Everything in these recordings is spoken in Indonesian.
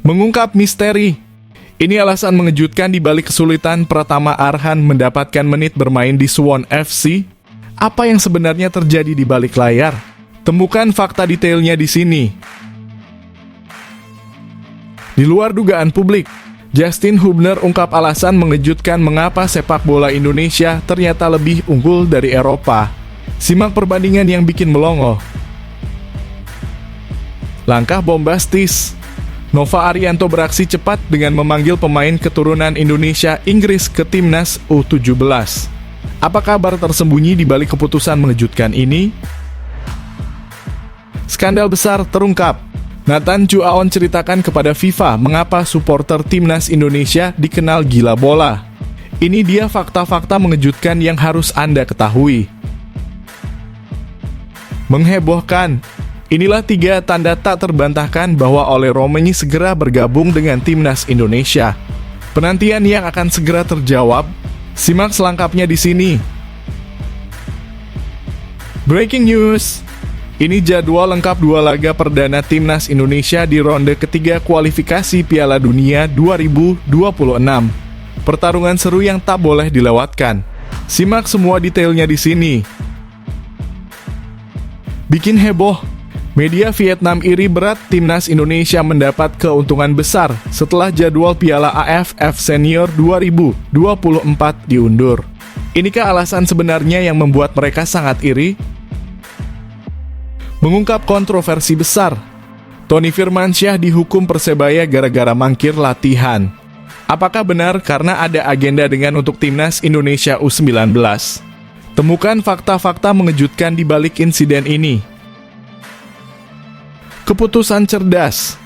Mengungkap misteri. Ini alasan mengejutkan di balik kesulitan Pratama Arhan mendapatkan menit bermain di Suwon FC. Apa yang sebenarnya terjadi di balik layar? Temukan fakta detailnya di sini. Di luar dugaan publik, Justin Hubner ungkap alasan mengejutkan mengapa sepak bola Indonesia ternyata lebih unggul dari Eropa. Simak perbandingan yang bikin melongo. Langkah bombastis. Nova Arianto beraksi cepat dengan memanggil pemain keturunan Indonesia Inggris ke timnas U17. Apa kabar tersembunyi di balik keputusan mengejutkan ini? Skandal besar terungkap. Nathan Chuaon ceritakan kepada FIFA mengapa supporter timnas Indonesia dikenal gila bola. Ini dia fakta-fakta mengejutkan yang harus Anda ketahui. Menghebohkan. Inilah 3 tanda tak terbantahkan bahwa Ole Romeni segera bergabung dengan timnas Indonesia. Penantian yang akan segera terjawab. Simak selengkapnya di sini. Breaking news. Ini jadwal lengkap 2 laga perdana timnas Indonesia di ronde ketiga kualifikasi Piala Dunia 2026. Pertarungan seru yang tak boleh dilewatkan. Simak semua detailnya di sini. Bikin heboh. Media Vietnam iri berat timnas Indonesia mendapat keuntungan besar setelah jadwal Piala AFF Senior 2024 diundur. Inikah alasan sebenarnya yang membuat mereka sangat iri? Mengungkap kontroversi besar. Tony Firmansyah dihukum Persebaya gara-gara mangkir latihan. Apakah benar karena ada agenda dengan untuk timnas Indonesia U19? Temukan fakta-fakta mengejutkan di balik insiden ini. Keputusan cerdas.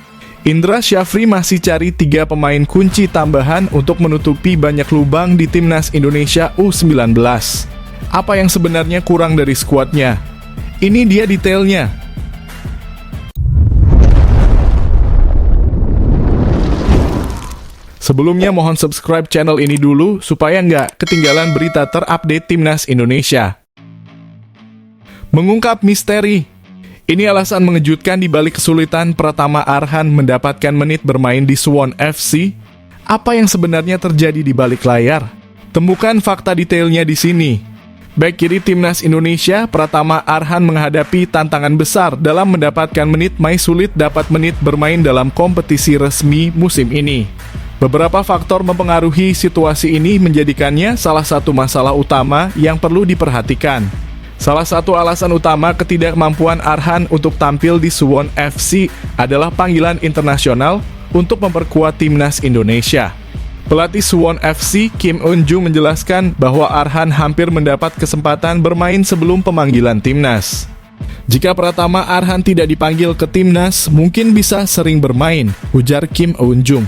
Indra Syafri masih cari 3 pemain kunci tambahan untuk menutupi banyak lubang di timnas Indonesia U19. Apa yang sebenarnya kurang dari skuadnya? Ini dia detailnya. Sebelumnya mohon subscribe channel ini dulu supaya nggak ketinggalan berita terupdate timnas Indonesia. Mengungkap misteri. Ini alasan mengejutkan di balik kesulitan Pratama Arhan mendapatkan menit bermain di Suwon FC. Apa yang sebenarnya terjadi di balik layar? Temukan fakta detailnya di sini. Bek kiri timnas Indonesia, Pratama Arhan menghadapi tantangan besar dalam mendapatkan menit. Sulit dapat menit bermain dalam kompetisi resmi musim ini. Beberapa faktor mempengaruhi situasi ini menjadikannya salah satu masalah utama yang perlu diperhatikan. Salah satu alasan utama ketidakmampuan Arhan untuk tampil di Suwon FC adalah panggilan internasional untuk memperkuat timnas Indonesia. Pelatih Suwon FC, Kim Eun-jung menjelaskan bahwa Arhan hampir mendapat kesempatan bermain sebelum pemanggilan timnas. Jika Pratama Arhan tidak dipanggil ke timnas, mungkin bisa sering bermain, ujar Kim Eun-jung.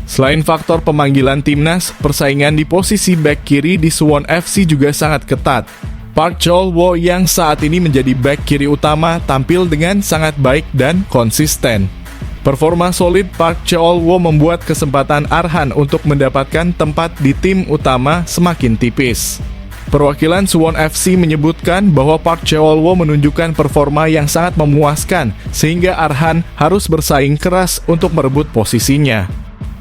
Selain faktor pemanggilan timnas, persaingan di posisi bek kiri di Suwon FC juga sangat ketat. Park Chol-wo yang saat ini menjadi bek kiri utama tampil dengan sangat baik dan konsisten. Performa solid Park Chol-wo membuat kesempatan Arhan untuk mendapatkan tempat di tim utama semakin tipis. Perwakilan Suwon FC menyebutkan bahwa Park Chol-wo menunjukkan performa yang sangat memuaskan sehingga Arhan harus bersaing keras untuk merebut posisinya.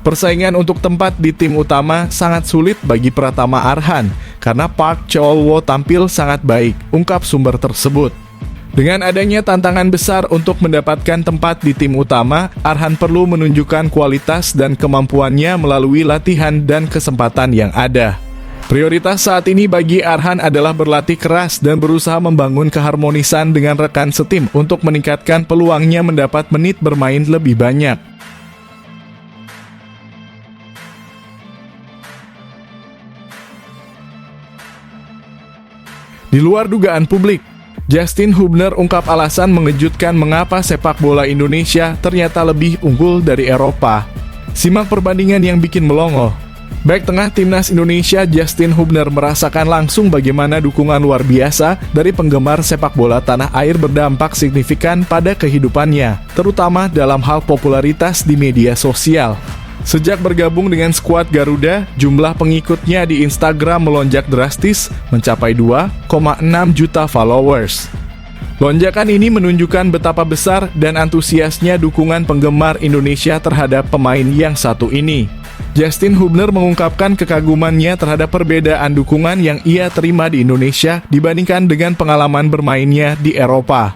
Persaingan untuk tempat di tim utama sangat sulit bagi Pratama Arhan karena Park Chol-wo tampil sangat baik, ungkap sumber tersebut. Dengan adanya tantangan besar untuk mendapatkan tempat di tim utama, Arhan perlu menunjukkan kualitas dan kemampuannya melalui latihan dan kesempatan yang ada. Prioritas saat ini bagi Arhan adalah berlatih keras dan berusaha membangun keharmonisan dengan rekan setim untuk meningkatkan peluangnya mendapat menit bermain lebih banyak. Di luar dugaan publik, Justin Hubner ungkap alasan mengejutkan mengapa sepak bola Indonesia ternyata lebih unggul dari Eropa. Simak perbandingan yang bikin melongo. Bek tengah timnas Indonesia Justin Hubner merasakan langsung bagaimana dukungan luar biasa dari penggemar sepak bola tanah air berdampak signifikan pada kehidupannya, terutama dalam hal popularitas di media sosial. Sejak bergabung dengan skuad Garuda, jumlah pengikutnya di Instagram melonjak drastis mencapai 2,6 juta followers. Lonjakan ini menunjukkan betapa besar dan antusiasnya dukungan penggemar Indonesia terhadap pemain yang satu ini. Justin Hubner mengungkapkan kekagumannya terhadap perbedaan dukungan yang ia terima di Indonesia dibandingkan dengan pengalaman bermainnya di Eropa.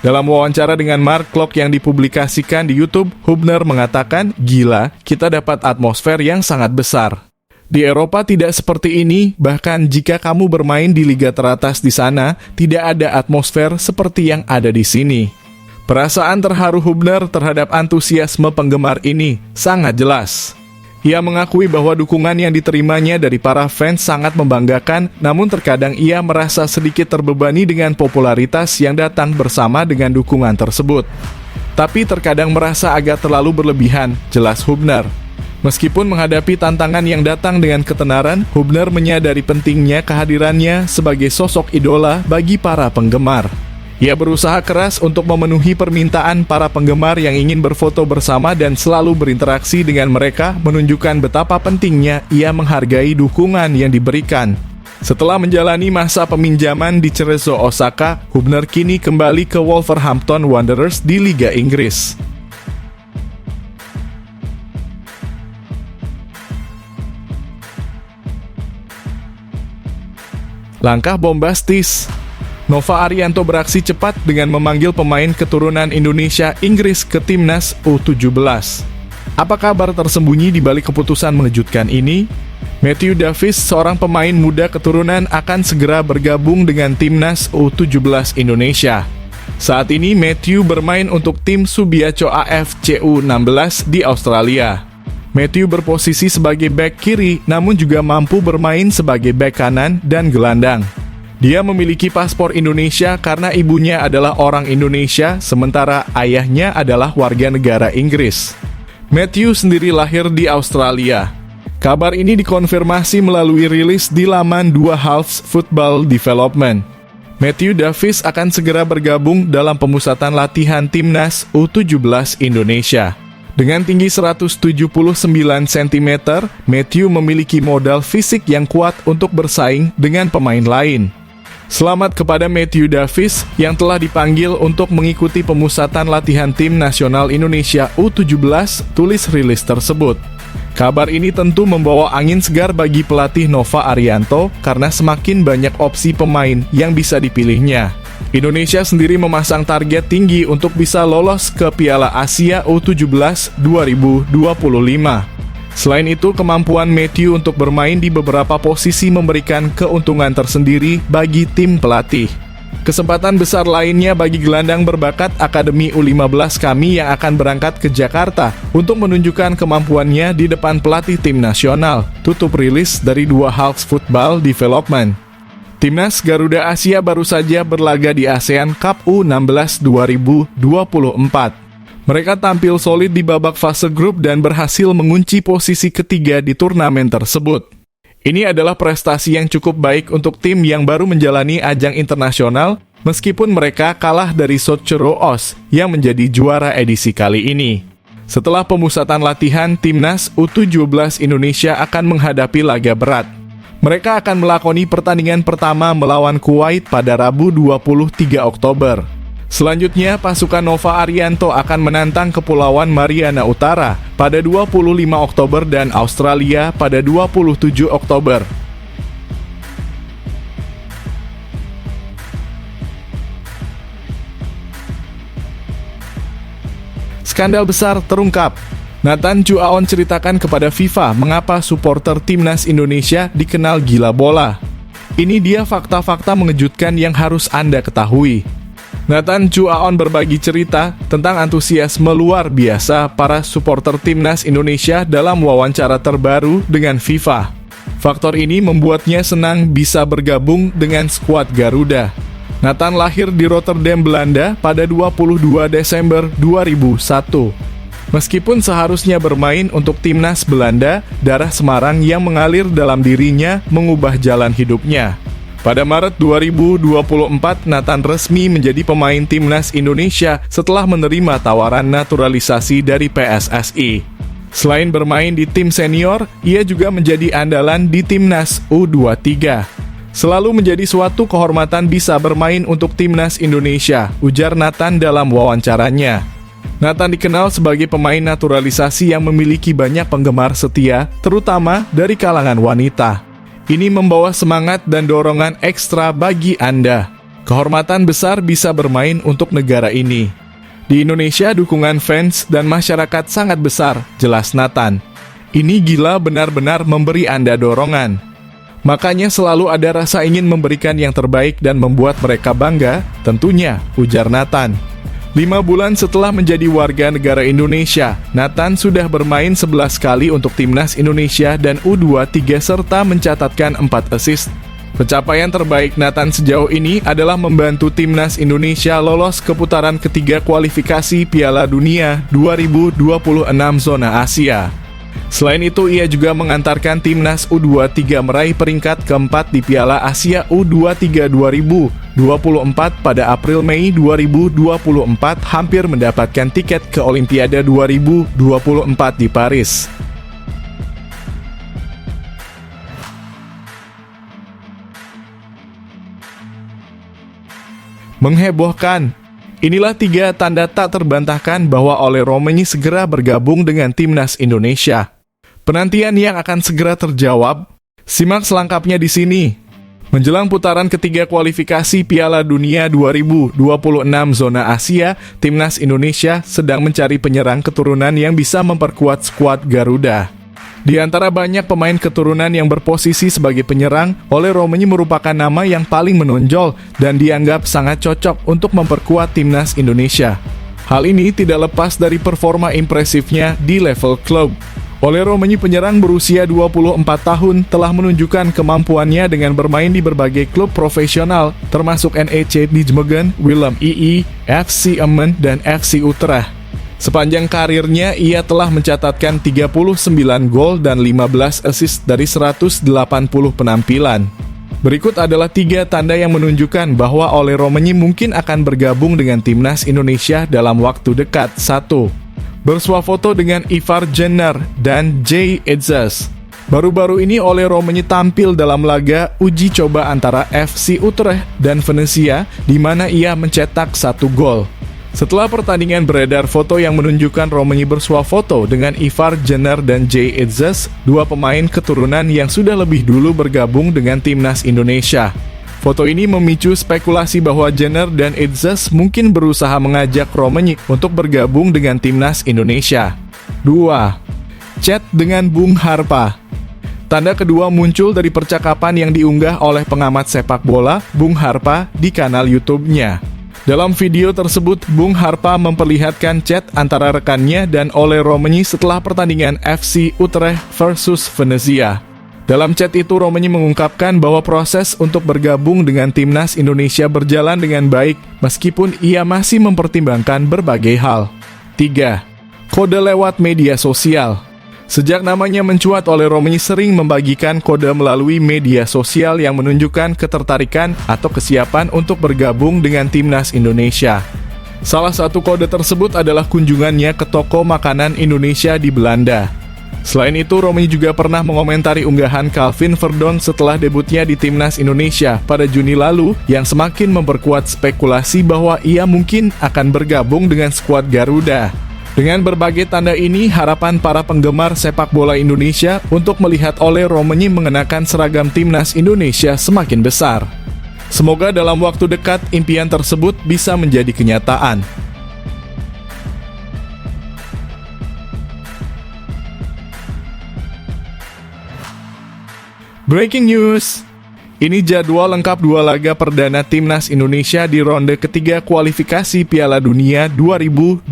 Dalam wawancara dengan Mark Klok yang dipublikasikan di YouTube, Hubner mengatakan, "Gila, kita dapat atmosfer yang sangat besar. Di Eropa tidak seperti ini, bahkan jika kamu bermain di liga teratas di sana, tidak ada atmosfer seperti yang ada di sini." Perasaan terharu Hubner terhadap antusiasme penggemar ini sangat jelas. Ia mengakui bahwa dukungan yang diterimanya dari para fans sangat membanggakan, namun terkadang ia merasa sedikit terbebani dengan popularitas yang datang bersama dengan dukungan tersebut. Tapi terkadang merasa agak terlalu berlebihan, jelas Hubner. Meskipun menghadapi tantangan yang datang dengan ketenaran, Hubner menyadari pentingnya kehadirannya sebagai sosok idola bagi para penggemar. Ia berusaha keras untuk memenuhi permintaan para penggemar yang ingin berfoto bersama dan selalu berinteraksi dengan mereka, menunjukkan betapa pentingnya ia menghargai dukungan yang diberikan. Setelah menjalani masa peminjaman di Cerezo Osaka, Hubner kini kembali ke Wolverhampton Wanderers di Liga Inggris. Langkah bombastis. Nova Arianto beraksi cepat dengan memanggil pemain keturunan Indonesia Inggris ke timnas U17. Apa kabar tersembunyi di balik keputusan mengejutkan ini? Matthew Davies, seorang pemain muda keturunan, akan segera bergabung dengan timnas U17 Indonesia. Saat ini Matthew bermain untuk tim Subiaco AFC U16 di Australia. Matthew berposisi sebagai bek kiri, namun juga mampu bermain sebagai bek kanan dan gelandang. Dia memiliki paspor Indonesia karena ibunya adalah orang Indonesia, sementara ayahnya adalah warga negara Inggris. Matthew sendiri lahir di Australia. Kabar ini dikonfirmasi melalui rilis di laman 2 Halves Football Development. Matthew Davies akan segera bergabung dalam pemusatan latihan timnas U17 Indonesia. Dengan tinggi 179 cm, Matthew memiliki modal fisik yang kuat untuk bersaing dengan pemain lain. Selamat kepada Matthew Davies yang telah dipanggil untuk mengikuti pemusatan latihan tim nasional Indonesia U17, tulis rilis tersebut. Kabar ini tentu membawa angin segar bagi pelatih Nova Arianto karena semakin banyak opsi pemain yang bisa dipilihnya. Indonesia sendiri memasang target tinggi untuk bisa lolos ke Piala Asia U17 2025. Selain itu, kemampuan Matthew untuk bermain di beberapa posisi memberikan keuntungan tersendiri bagi tim pelatih. Kesempatan besar lainnya bagi gelandang berbakat Akademi U15 kami yang akan berangkat ke Jakarta untuk menunjukkan kemampuannya di depan pelatih tim nasional, tutup rilis dari 2 Halves Football Development. Timnas Garuda Asia baru saja berlaga di ASEAN Cup U16 2024. Mereka tampil solid di babak fase grup dan berhasil mengunci posisi ketiga di turnamen tersebut. Ini adalah prestasi yang cukup baik untuk tim yang baru menjalani ajang internasional, meskipun mereka kalah dari Socheroos yang menjadi juara edisi kali ini. Setelah pemusatan latihan, timnas U17 Indonesia akan menghadapi laga berat. Mereka akan melakoni pertandingan pertama melawan Kuwait pada Rabu 23 Oktober. Selanjutnya, pasukan Nova Arianto akan menantang Kepulauan Mariana Utara pada 25 Oktober dan Australia pada 27 Oktober. Skandal besar terungkap. Nathan Chuaon ceritakan kepada FIFA mengapa supporter timnas Indonesia dikenal gila bola. Ini dia fakta-fakta mengejutkan yang harus Anda ketahui. Nathan Chuaon berbagi cerita tentang antusiasme luar biasa para supporter timnas Indonesia dalam wawancara terbaru dengan FIFA. Faktor ini membuatnya senang bisa bergabung dengan skuad Garuda. Nathan lahir di Rotterdam, Belanda pada 22 Desember 2001. Meskipun seharusnya bermain untuk timnas Belanda, darah Semarang yang mengalir dalam dirinya mengubah jalan hidupnya. Pada Maret 2024, Nathan resmi menjadi pemain timnas Indonesia setelah menerima tawaran naturalisasi dari PSSI. Selain bermain di tim senior, ia juga menjadi andalan di timnas U23. Selalu menjadi suatu kehormatan bisa bermain untuk timnas Indonesia, ujar Nathan dalam wawancaranya. Nathan dikenal sebagai pemain naturalisasi yang memiliki banyak penggemar setia, terutama dari kalangan wanita. Ini membawa semangat dan dorongan ekstra bagi Anda. Kehormatan besar bisa bermain untuk negara ini. Di Indonesia, dukungan fans dan masyarakat sangat besar, jelas Nathan. Ini gila benar-benar memberi Anda dorongan. Makanya selalu ada rasa ingin memberikan yang terbaik dan membuat mereka bangga, tentunya, ujar Nathan. 5 bulan setelah menjadi warga negara Indonesia, Nathan sudah bermain 11 kali untuk timnas Indonesia dan U23 serta mencatatkan 4 assist. Pencapaian terbaik Nathan sejauh ini adalah membantu timnas Indonesia lolos ke putaran ketiga kualifikasi Piala Dunia 2026 zona Asia. Selain itu, ia juga mengantarkan timnas U23 meraih peringkat keempat di Piala Asia U23 2024 pada April-Mei 2024, hampir mendapatkan tiket ke Olimpiade 2024 di Paris. Menghebohkan. Inilah 3 tanda tak terbantahkan bahwa Oleh Romenyi segera bergabung dengan timnas Indonesia. Penantian yang akan segera terjawab. Simak selengkapnya di sini. Menjelang putaran ketiga kualifikasi Piala Dunia 2026 zona Asia, timnas Indonesia sedang mencari penyerang keturunan yang bisa memperkuat skuad Garuda. Di antara banyak pemain keturunan yang berposisi sebagai penyerang, Oleh Romenyi merupakan nama yang paling menonjol dan dianggap sangat cocok untuk memperkuat timnas Indonesia. Hal ini tidak lepas dari performa impresifnya di level klub. Oleh Romenyi, penyerang berusia 24 tahun, telah menunjukkan kemampuannya dengan bermain di berbagai klub profesional, termasuk NEC Nijmegen, Willem II, FC Emmen, dan FC Utrecht. Sepanjang karirnya, ia telah mencatatkan 39 gol dan 15 assist dari 180 penampilan. Berikut adalah 3 tanda yang menunjukkan bahwa Oleh Romenyi mungkin akan bergabung dengan timnas Indonesia dalam waktu dekat. 1. Bersuah foto dengan Ivar Jenner dan Jay Edzas. Baru-baru ini Oleh Romenyi tampil dalam laga uji coba antara FC Utrecht dan Venezia, di mana ia mencetak 1 gol. Setelah pertandingan beredar foto yang menunjukkan Romenyi bersuah foto dengan Ivar Jenner dan Jay Edzas, 2 pemain keturunan yang sudah lebih dulu bergabung dengan timnas Indonesia. Foto ini memicu spekulasi bahwa Jenner dan Edzas mungkin berusaha mengajak Romenyi untuk bergabung dengan timnas Indonesia. 2. Chat dengan Bung Harpa. Tanda kedua muncul dari percakapan yang diunggah oleh pengamat sepak bola, Bung Harpa, di kanal YouTube-nya. Dalam video tersebut, Bung Harpa memperlihatkan chat antara rekannya dan Oleh Romenyi setelah pertandingan FC Utrecht versus Venezia. Dalam chat itu, Romenyi mengungkapkan bahwa proses untuk bergabung dengan timnas Indonesia berjalan dengan baik, meskipun ia masih mempertimbangkan berbagai hal. 3. Kode lewat media sosial. Sejak namanya mencuat, Oleh Romenyi sering membagikan kode melalui media sosial yang menunjukkan ketertarikan atau kesiapan untuk bergabung dengan timnas Indonesia. Salah satu kode tersebut adalah kunjungannya ke toko makanan Indonesia di Belanda. Selain itu, Romenyi juga pernah mengomentari unggahan Calvin Verdon setelah debutnya di timnas Indonesia pada Juni lalu yang semakin memperkuat spekulasi bahwa ia mungkin akan bergabung dengan skuad Garuda. Dengan berbagai tanda ini, harapan para penggemar sepak bola Indonesia untuk melihat Oleh Romenyi mengenakan seragam timnas Indonesia semakin besar. Semoga dalam waktu dekat impian tersebut bisa menjadi kenyataan. Breaking news. Ini jadwal lengkap 2 laga perdana timnas Indonesia di ronde ketiga kualifikasi Piala Dunia 2026.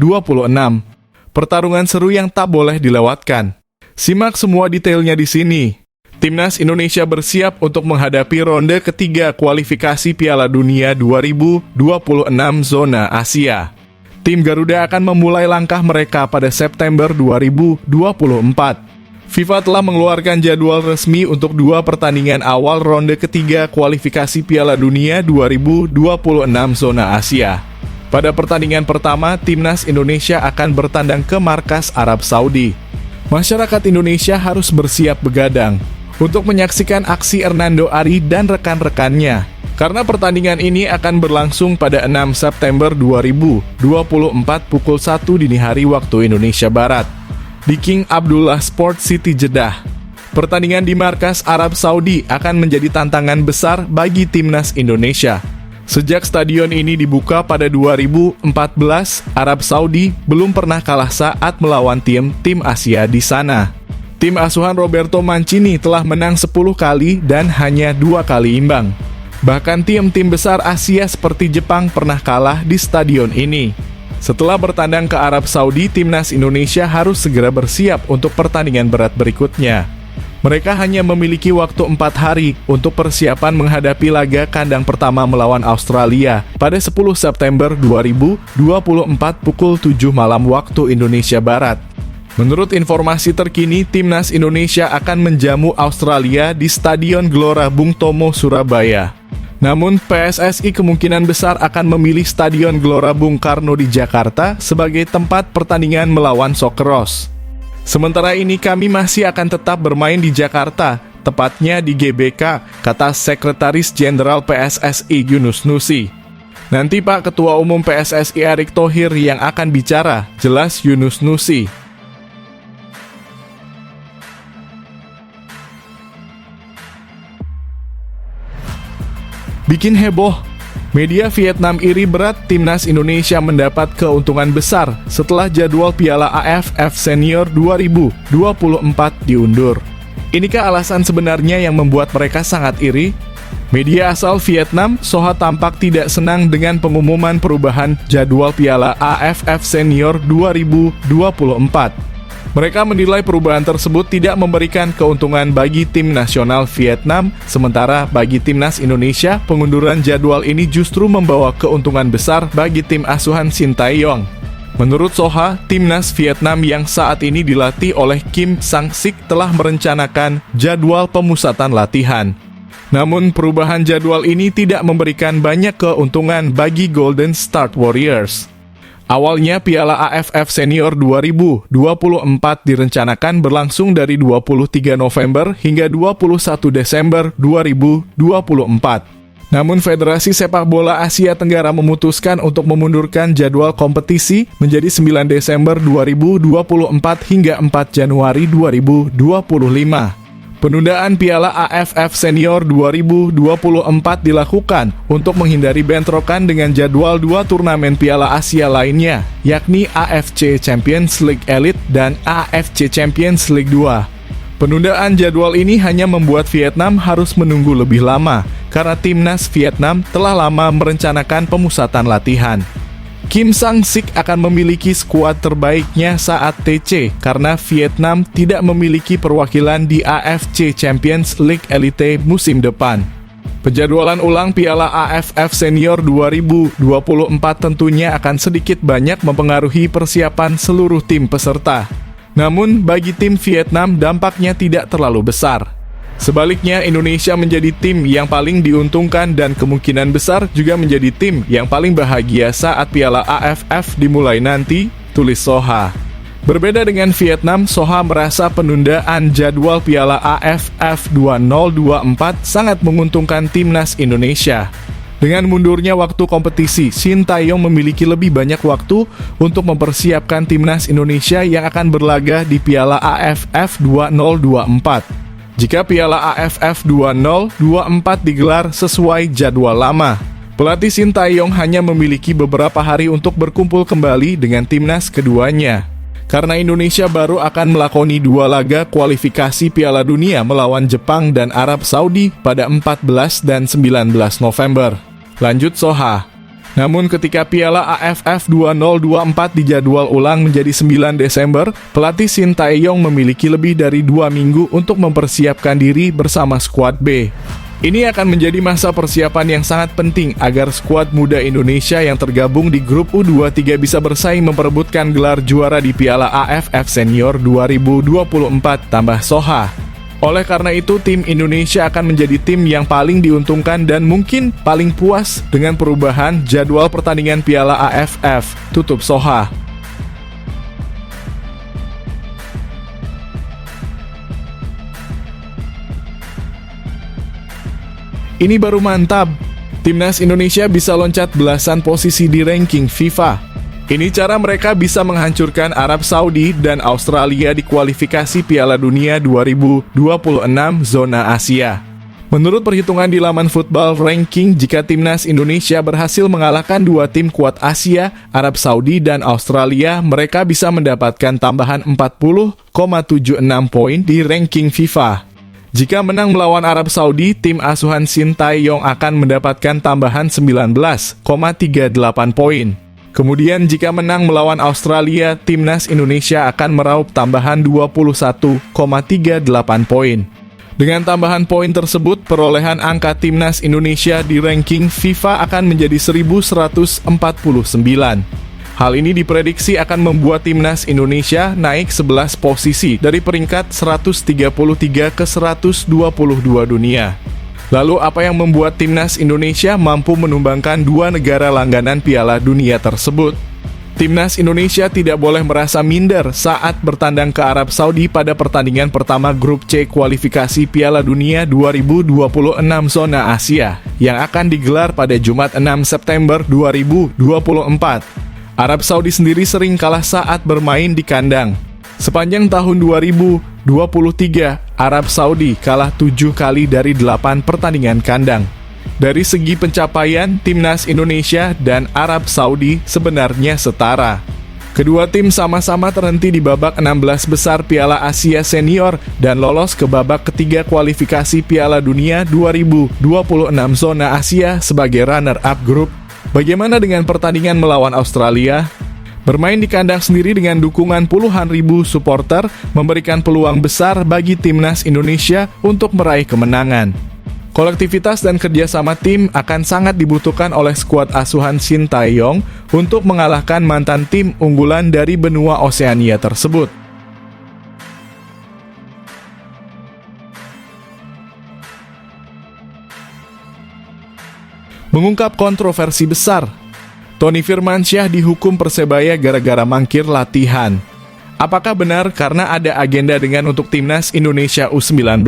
Pertarungan seru yang tak boleh dilewatkan. Simak semua detailnya di sini. Timnas Indonesia bersiap untuk menghadapi ronde ketiga kualifikasi Piala Dunia 2026 zona Asia. Tim Garuda akan memulai langkah mereka pada September 2024. FIFA telah mengeluarkan jadwal resmi untuk 2 pertandingan awal ronde ketiga kualifikasi Piala Dunia 2026 zona Asia. Pada pertandingan pertama, timnas Indonesia akan bertandang ke markas Arab Saudi. Masyarakat Indonesia harus bersiap begadang. untuk menyaksikan aksi Hernando Ari dan rekan-rekannya. Karena pertandingan ini akan berlangsung pada 6 September 2024 pukul 1 dini hari waktu Indonesia Barat di King Abdullah Sport City Jeddah. Pertandingan di markas Arab Saudi akan menjadi tantangan besar bagi timnas Indonesia. Sejak stadion ini dibuka pada 2014, Arab Saudi belum pernah kalah saat melawan tim Asia di sana. Tim asuhan Roberto Mancini telah menang 10 kali dan hanya 2 kali imbang. Bahkan tim-tim besar Asia seperti Jepang pernah kalah di stadion ini. Setelah bertandang ke Arab Saudi, timnas Indonesia harus segera bersiap untuk pertandingan berat berikutnya. Mereka hanya memiliki waktu 4 hari untuk persiapan menghadapi laga kandang pertama melawan Australia pada 10 September 2024 pukul 7 malam waktu Indonesia Barat. Menurut informasi terkini, timnas Indonesia akan menjamu Australia di Stadion Gelora Bung Tomo, Surabaya. Namun, PSSI kemungkinan besar akan memilih Stadion Gelora Bung Karno di Jakarta sebagai tempat pertandingan melawan Socceroos. Sementara ini kami masih akan tetap bermain di Jakarta, tepatnya di GBK, kata Sekretaris Jenderal PSSI Yunus Nusi. Nanti Pak Ketua Umum PSSI Erick Thohir yang akan bicara, jelas Yunus Nusi. Bikin heboh. Media Vietnam iri berat timnas Indonesia mendapat keuntungan besar setelah jadwal Piala AFF Senior 2024 diundur. Inikah alasan sebenarnya yang membuat mereka sangat iri? Media asal Vietnam, Soha tampak tidak senang dengan pengumuman perubahan jadwal Piala AFF Senior 2024. Mereka menilai perubahan tersebut tidak memberikan keuntungan bagi tim nasional Vietnam, sementara bagi timnas Indonesia, pengunduran jadwal ini justru membawa keuntungan besar bagi tim asuhan Sintayong. Menurut Soha, timnas Vietnam yang saat ini dilatih oleh Kim Sang-sik telah merencanakan jadwal pemusatan latihan. Namun perubahan jadwal ini tidak memberikan banyak keuntungan bagi Golden Star Warriors. Awalnya Piala AFF Senior 2024 direncanakan berlangsung dari 23 November hingga 21 Desember 2024. Namun Federasi Sepak Bola Asia Tenggara memutuskan untuk memundurkan jadwal kompetisi menjadi 9 Desember 2024 hingga 4 Januari 2025. Penundaan Piala AFF Senior 2024 dilakukan untuk menghindari bentrokan dengan jadwal 2 turnamen Piala Asia lainnya, yakni AFC Champions League Elite dan AFC Champions League 2. Penundaan jadwal ini hanya membuat Vietnam harus menunggu lebih lama, karena timnas Vietnam telah lama merencanakan pemusatan latihan. Kim Sang-sik akan memiliki skuad terbaiknya saat TC karena Vietnam tidak memiliki perwakilan di AFC Champions League Elite musim depan. Penjadwalan ulang Piala AFF Senior 2024 tentunya akan sedikit banyak mempengaruhi persiapan seluruh tim peserta. Namun bagi tim Vietnam dampaknya tidak terlalu besar. Sebaliknya, Indonesia menjadi tim yang paling diuntungkan dan kemungkinan besar juga menjadi tim yang paling bahagia saat Piala AFF dimulai nanti, tulis Soha. Berbeda dengan Vietnam, Soha merasa penundaan jadwal Piala AFF 2024 sangat menguntungkan timnas Indonesia. Dengan mundurnya waktu kompetisi, Sintayong memiliki lebih banyak waktu untuk mempersiapkan timnas Indonesia yang akan berlaga di Piala AFF 2024. Jika Piala AFF 2024 digelar sesuai jadwal lama, pelatih Sintayong hanya memiliki beberapa hari untuk berkumpul kembali dengan timnas keduanya. Karena Indonesia baru akan melakoni 2 laga kualifikasi Piala Dunia melawan Jepang dan Arab Saudi pada 14 dan 19 November. Lanjut Soha. Namun ketika Piala AFF 2024 dijadwal ulang menjadi 9 Desember, pelatih Sintayong memiliki lebih dari 2 minggu untuk mempersiapkan diri bersama skuad B. Ini akan menjadi masa persiapan yang sangat penting agar skuad muda Indonesia yang tergabung di grup U23 bisa bersaing memperebutkan gelar juara di Piala AFF Senior 2024, tambah Soha. Oleh karena itu, tim Indonesia akan menjadi tim yang paling diuntungkan dan mungkin paling puas dengan perubahan jadwal pertandingan Piala AFF, tutup Soha. Ini baru mantap. Timnas Indonesia bisa loncat belasan posisi di ranking FIFA. Ini cara mereka bisa menghancurkan Arab Saudi dan Australia di kualifikasi Piala Dunia 2026 zona Asia. Menurut perhitungan di laman Football Ranking, jika Timnas Indonesia berhasil mengalahkan dua tim kuat Asia, Arab Saudi dan Australia, mereka bisa mendapatkan tambahan 40,76 poin di ranking FIFA. Jika menang melawan Arab Saudi, tim asuhan Sintayong akan mendapatkan tambahan 19,38 poin. Kemudian jika menang melawan Australia, Timnas Indonesia akan meraup tambahan 21,38 poin. Dengan tambahan poin tersebut, perolehan angka Timnas Indonesia di ranking FIFA akan menjadi 1149. Hal ini diprediksi akan membuat Timnas Indonesia naik 11 posisi dari peringkat 133 ke 122 dunia. Lalu apa yang membuat Timnas Indonesia mampu menumbangkan dua negara langganan Piala Dunia tersebut? Timnas Indonesia tidak boleh merasa minder saat bertandang ke Arab Saudi pada pertandingan pertama Grup C kualifikasi Piala Dunia 2026 zona Asia yang akan digelar pada Jumat 6 September 2024. Arab Saudi sendiri sering kalah saat bermain di kandang. Sepanjang tahun 2023, Arab Saudi kalah 7 kali dari 8 pertandingan kandang. Dari segi pencapaian, Timnas Indonesia dan Arab Saudi sebenarnya setara. Kedua tim sama-sama terhenti di babak 16 besar Piala Asia Senior dan lolos ke babak ketiga kualifikasi Piala Dunia 2026 zona Asia sebagai runner-up grup. Bagaimana dengan pertandingan melawan Australia? Bermain di kandang sendiri dengan dukungan puluhan ribu supporter memberikan peluang besar bagi Timnas Indonesia untuk meraih kemenangan. Kolektivitas dan kerjasama tim akan sangat dibutuhkan oleh skuad asuhan Sintayong untuk mengalahkan mantan tim unggulan dari benua Oseania tersebut. Mengungkap kontroversi besar, Tony Firmansyah dihukum Persebaya gara-gara mangkir latihan. Apakah benar karena ada agenda dengan untuk Timnas Indonesia U19?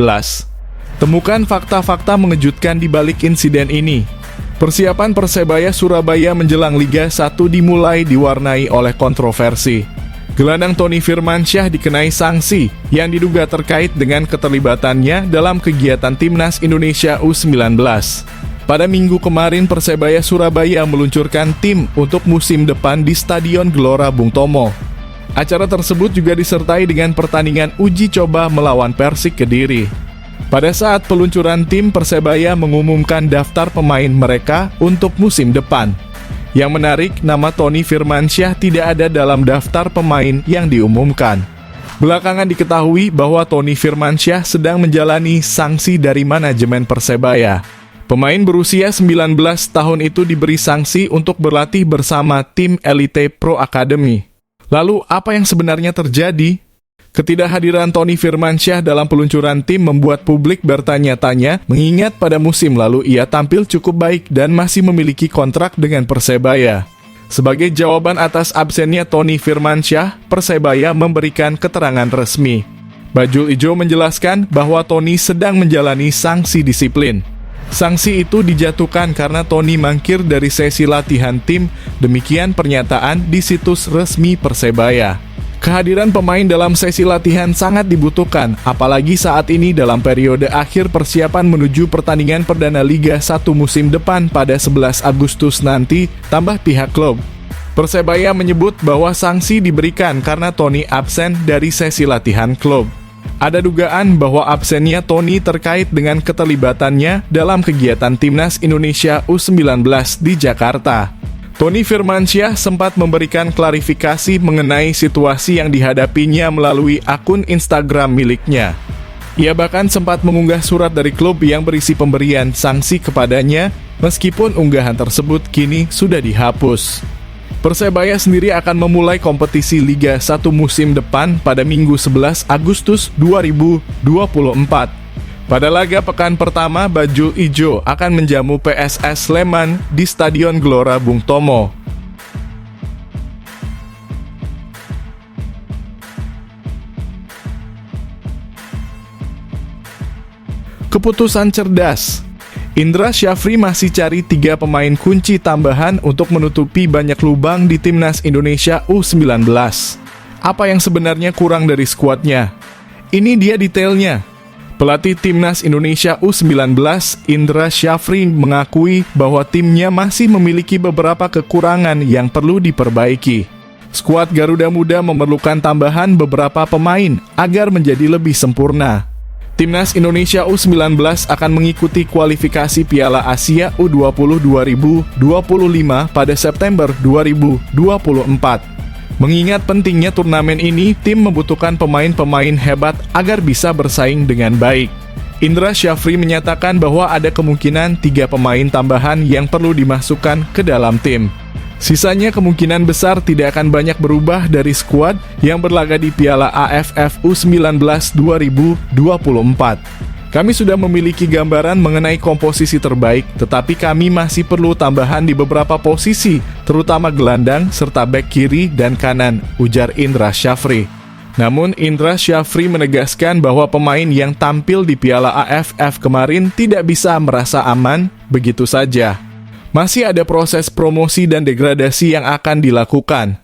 Temukan fakta-fakta mengejutkan di balik insiden ini. Persiapan Persebaya Surabaya menjelang Liga 1 dimulai diwarnai oleh kontroversi. Gelandang Tony Firmansyah dikenai sanksi yang diduga terkait dengan keterlibatannya dalam kegiatan Timnas Indonesia U19. Pada minggu kemarin, Persebaya Surabaya meluncurkan tim untuk musim depan di Stadion Gelora Bung Tomo. Acara tersebut juga disertai dengan pertandingan uji coba melawan Persik Kediri. Pada saat peluncuran tim, Persebaya mengumumkan daftar pemain mereka untuk musim depan. Yang menarik, nama Tony Firmansyah tidak ada dalam daftar pemain yang diumumkan. Belakangan diketahui bahwa Tony Firmansyah sedang menjalani sanksi dari manajemen Persebaya. Pemain berusia 19 tahun itu diberi sanksi untuk berlatih bersama tim Elite Pro Academy. Lalu, apa yang sebenarnya terjadi? Ketidakhadiran Tony Firmansyah dalam peluncuran tim membuat publik bertanya-tanya, mengingat pada musim lalu ia tampil cukup baik dan masih memiliki kontrak dengan Persebaya. Sebagai jawaban atas absennya Tony Firmansyah, Persebaya memberikan keterangan resmi. Bajul Ijo menjelaskan bahwa Tony sedang menjalani sanksi disiplin. Sanksi itu dijatuhkan karena Tony mangkir dari sesi latihan tim, demikian pernyataan di situs resmi Persebaya. Kehadiran pemain dalam sesi latihan sangat dibutuhkan, apalagi saat ini dalam periode akhir persiapan menuju pertandingan perdana Liga 1 musim depan pada 11 Agustus nanti, tambah pihak klub. Persebaya menyebut bahwa sanksi diberikan karena Tony absen dari sesi latihan klub. Ada dugaan bahwa absennya Tony terkait dengan keterlibatannya dalam kegiatan Timnas Indonesia U19 di Jakarta. Tony Firmansyah sempat memberikan klarifikasi mengenai situasi yang dihadapinya melalui akun Instagram miliknya. Ia bahkan sempat mengunggah surat dari klub yang berisi pemberian sanksi kepadanya, meskipun unggahan tersebut kini sudah dihapus. Persebaya sendiri akan memulai kompetisi Liga 1 musim depan pada Minggu 11 Agustus 2024. Pada laga pekan pertama, Bajul Ijo akan menjamu PSS Sleman di Stadion Gelora Bung Tomo. Keputusan cerdas. Indra Syafri masih cari 3 pemain kunci tambahan untuk menutupi banyak lubang di Timnas Indonesia U19. Apa yang sebenarnya kurang dari skuadnya? Ini dia detailnya. Pelatih Timnas Indonesia U19, Indra Syafri, mengakui bahwa timnya masih memiliki beberapa kekurangan yang perlu diperbaiki. Skuad Garuda Muda memerlukan tambahan beberapa pemain agar menjadi lebih sempurna. Timnas Indonesia U19 akan mengikuti kualifikasi Piala Asia U20 2025 pada September 2024. Mengingat pentingnya turnamen ini, tim membutuhkan pemain-pemain hebat agar bisa bersaing dengan baik. Indra Syafri menyatakan bahwa ada kemungkinan 3 pemain tambahan yang perlu dimasukkan ke dalam tim. Sisanya kemungkinan besar tidak akan banyak berubah dari skuad yang berlaga di Piala AFF U19 2024. Kami sudah memiliki gambaran mengenai komposisi terbaik, tetapi kami masih perlu tambahan di beberapa posisi, terutama gelandang serta bek kiri dan kanan, ujar Indra Syafri. Namun, Indra Syafri menegaskan bahwa pemain yang tampil di Piala AFF kemarin tidak bisa merasa aman begitu saja. Masih ada proses promosi dan degradasi yang akan dilakukan.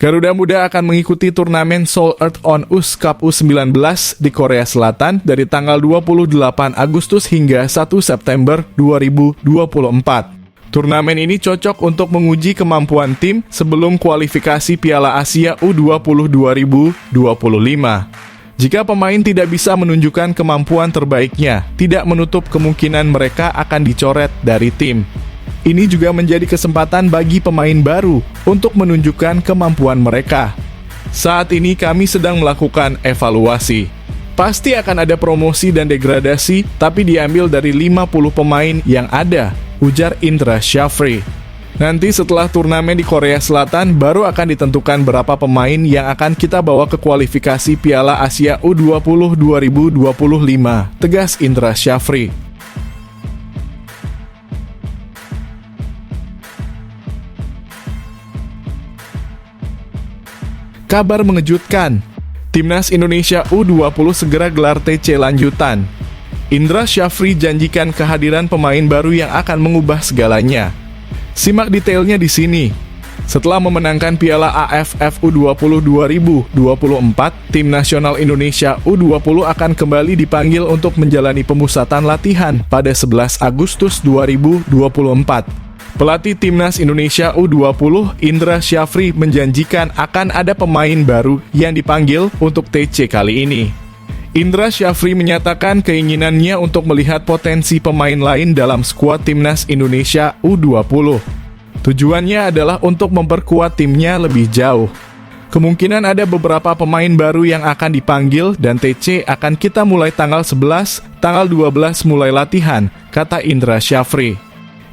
Garuda Muda akan mengikuti turnamen Seoul Earth on Us Cup U19 di Korea Selatan dari tanggal 28 Agustus hingga 1 September 2024. Turnamen ini cocok untuk menguji kemampuan tim sebelum kualifikasi Piala Asia U20 2025. Jika pemain tidak bisa menunjukkan kemampuan terbaiknya, tidak menutup kemungkinan mereka akan dicoret dari tim. Ini juga menjadi kesempatan bagi pemain baru untuk menunjukkan kemampuan mereka. Saat ini kami sedang melakukan evaluasi. Pasti akan ada promosi dan degradasi, tapi diambil dari 50 pemain yang ada, ujar Indra Syafri. Nanti setelah turnamen di Korea Selatan, baru akan ditentukan berapa pemain yang akan kita bawa ke kualifikasi Piala Asia U20 2025, tegas Indra Syafri. Kabar mengejutkan, Timnas Indonesia U20 segera gelar TC lanjutan. Indra Syafri janjikan kehadiran pemain baru yang akan mengubah segalanya. Simak detailnya di sini. Setelah memenangkan Piala AFF U20 2024, Tim Nasional Indonesia U20 akan kembali dipanggil untuk menjalani pemusatan latihan pada 11 Agustus 2024. Pelatih Timnas Indonesia U20, Indra Syafri, menjanjikan akan ada pemain baru yang dipanggil untuk TC kali ini. Indra Syafri menyatakan keinginannya untuk melihat potensi pemain lain dalam skuad Timnas Indonesia U20. Tujuannya adalah untuk memperkuat timnya lebih jauh. Kemungkinan ada beberapa pemain baru yang akan dipanggil dan TC akan kita mulai tanggal 11, tanggal 12 mulai latihan, kata Indra Syafri.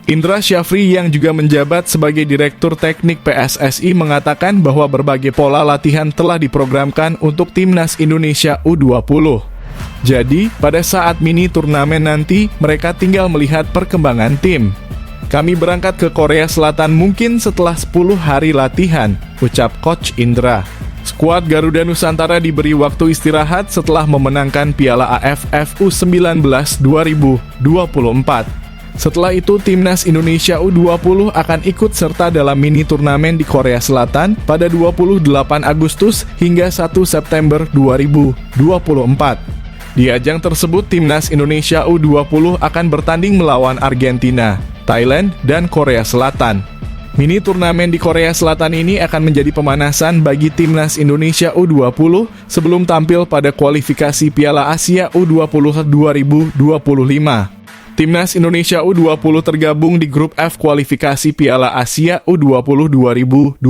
Indra Syafri yang juga menjabat sebagai Direktur Teknik PSSI mengatakan bahwa berbagai pola latihan telah diprogramkan untuk Timnas Indonesia U20. Jadi, pada saat mini turnamen nanti, mereka tinggal melihat perkembangan tim. Kami berangkat ke Korea Selatan mungkin setelah 10 hari latihan, ucap Coach Indra. Skuad Garuda Nusantara diberi waktu istirahat setelah memenangkan Piala AFF U19 2024. Setelah itu, Timnas Indonesia U20 akan ikut serta dalam mini turnamen di Korea Selatan pada 28 Agustus hingga 1 September 2024. Di ajang tersebut, Timnas Indonesia U20 akan bertanding melawan Argentina, Thailand, dan Korea Selatan. Mini turnamen di Korea Selatan ini akan menjadi pemanasan bagi Timnas Indonesia U20 sebelum tampil pada kualifikasi Piala Asia U20 2025. Timnas Indonesia U20 tergabung di grup F kualifikasi Piala Asia U20 2025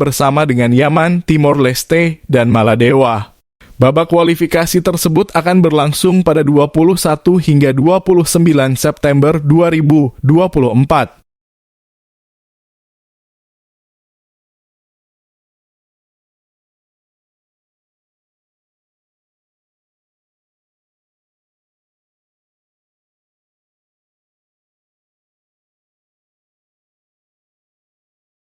bersama dengan Yaman, Timor Leste, dan Maladewa. Babak kualifikasi tersebut akan berlangsung pada 21 hingga 29 September 2024.